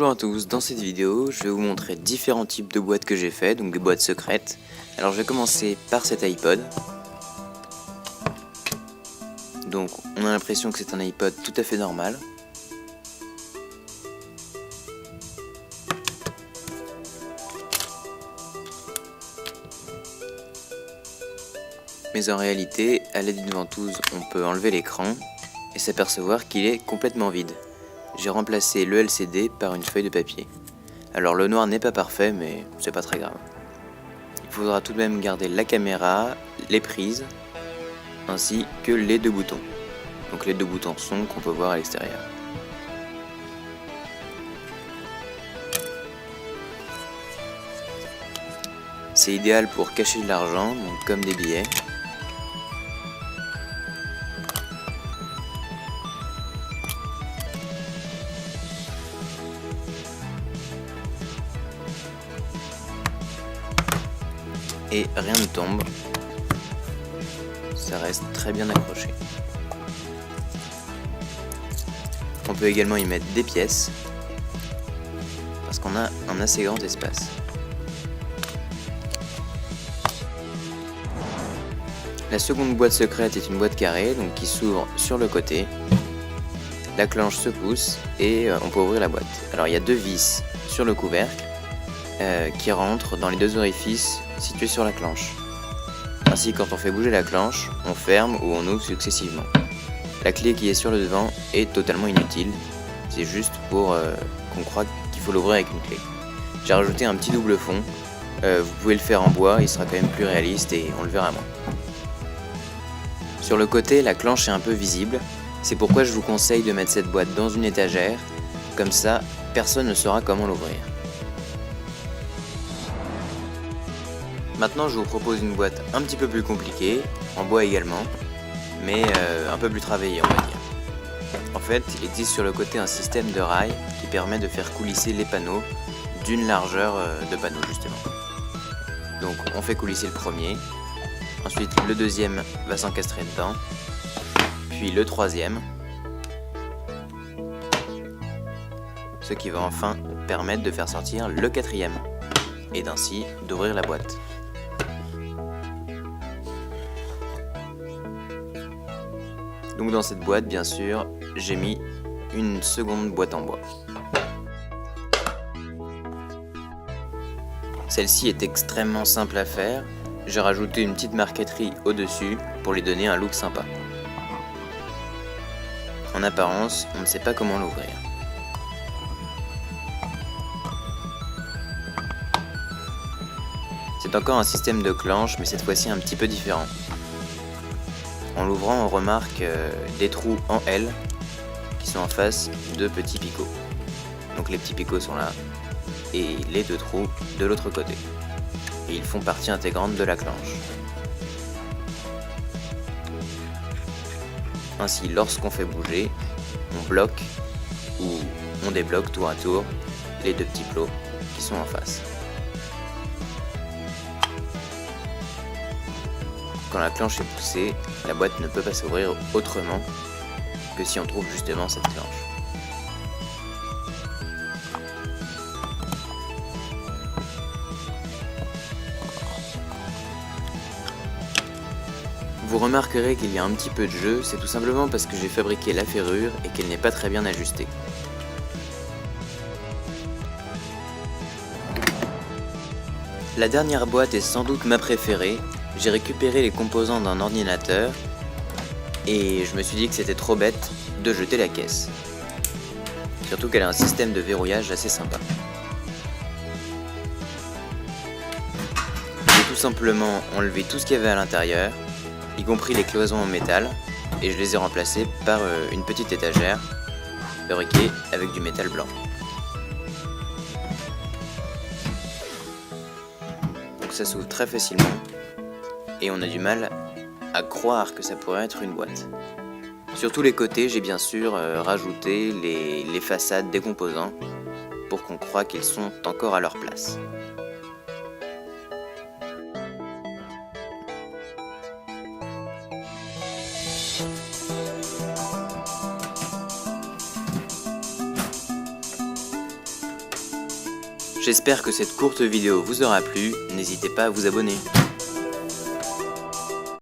Bonjour à tous, dans cette vidéo je vais vous montrer différents types de boîtes que j'ai fait, donc des boîtes secrètes. Alors je vais commencer par cet iPod. Donc on a l'impression que c'est un iPod tout à fait normal. Mais en réalité, à l'aide d'une ventouse, on peut enlever l'écran et s'apercevoir qu'il est complètement vide. J'ai remplacé le LCD par une feuille de papier. Alors le noir n'est pas parfait, mais c'est pas très grave. Il faudra tout de même garder la caméra, les prises, ainsi que les deux boutons. Donc les deux boutons son qu'on peut voir à l'extérieur. C'est idéal pour cacher de l'argent, donc comme des billets. Et rien ne tombe, ça reste très bien accroché. On peut également y mettre des pièces, parce qu'on a un assez grand espace. La seconde boîte secrète est une boîte carrée, donc qui s'ouvre sur le côté. La clenche se pousse et on peut ouvrir la boîte. Alors il y a deux vis sur le couvercle qui rentrent dans les deux orifices situés sur la clenche. Ainsi, quand on fait bouger la clenche, on ferme ou on ouvre successivement. La clé qui est sur le devant est totalement inutile, c'est juste pour qu'on croit qu'il faut l'ouvrir avec une clé. J'ai rajouté un petit double fond, vous pouvez le faire en bois, il sera quand même plus réaliste et on le verra moins. Sur le côté, la clenche est un peu visible, c'est pourquoi je vous conseille de mettre cette boîte dans une étagère, comme ça personne ne saura comment l'ouvrir. Maintenant je vous propose une boîte un petit peu plus compliquée, en bois également, mais un peu plus travaillée on va dire. En fait, il existe sur le côté un système de rails qui permet de faire coulisser les panneaux d'une largeur de panneau justement. Donc on fait coulisser le premier, ensuite le deuxième va s'encastrer dedans, puis le troisième, ce qui va enfin permettre de faire sortir le quatrième, et d'ainsi d'ouvrir la boîte. Donc dans cette boîte, bien sûr, j'ai mis une seconde boîte en bois. Celle-ci est extrêmement simple à faire. J'ai rajouté une petite marqueterie au-dessus pour lui donner un look sympa. En apparence, on ne sait pas comment l'ouvrir. C'est encore un système de clenche, mais cette fois-ci un petit peu différent. En l'ouvrant, on remarque des trous en L qui sont en face de petits picots. Donc les petits picots sont là et les deux trous de l'autre côté. Et ils font partie intégrante de la clenche. Ainsi, lorsqu'on fait bouger, on bloque ou on débloque tour à tour les deux petits plots qui sont en face. Quand la clenche est poussée, la boîte ne peut pas s'ouvrir autrement que si on trouve justement cette clenche. Vous remarquerez qu'il y a un petit peu de jeu, c'est tout simplement parce que j'ai fabriqué la ferrure et qu'elle n'est pas très bien ajustée. La dernière boîte est sans doute ma préférée. J'ai récupéré les composants d'un ordinateur et je me suis dit que c'était trop bête de jeter la caisse. Surtout qu'elle a un système de verrouillage assez sympa. J'ai tout simplement enlevé tout ce qu'il y avait à l'intérieur, y compris les cloisons en métal, et je les ai remplacées par une petite étagère fabriquée avec du métal blanc. Donc ça s'ouvre très facilement. Et on a du mal à croire que ça pourrait être une boîte. Sur tous les côtés, j'ai bien sûr rajouté les façades des composants pour qu'on croie qu'ils sont encore à leur place. J'espère que cette courte vidéo vous aura plu, n'hésitez pas à vous abonner.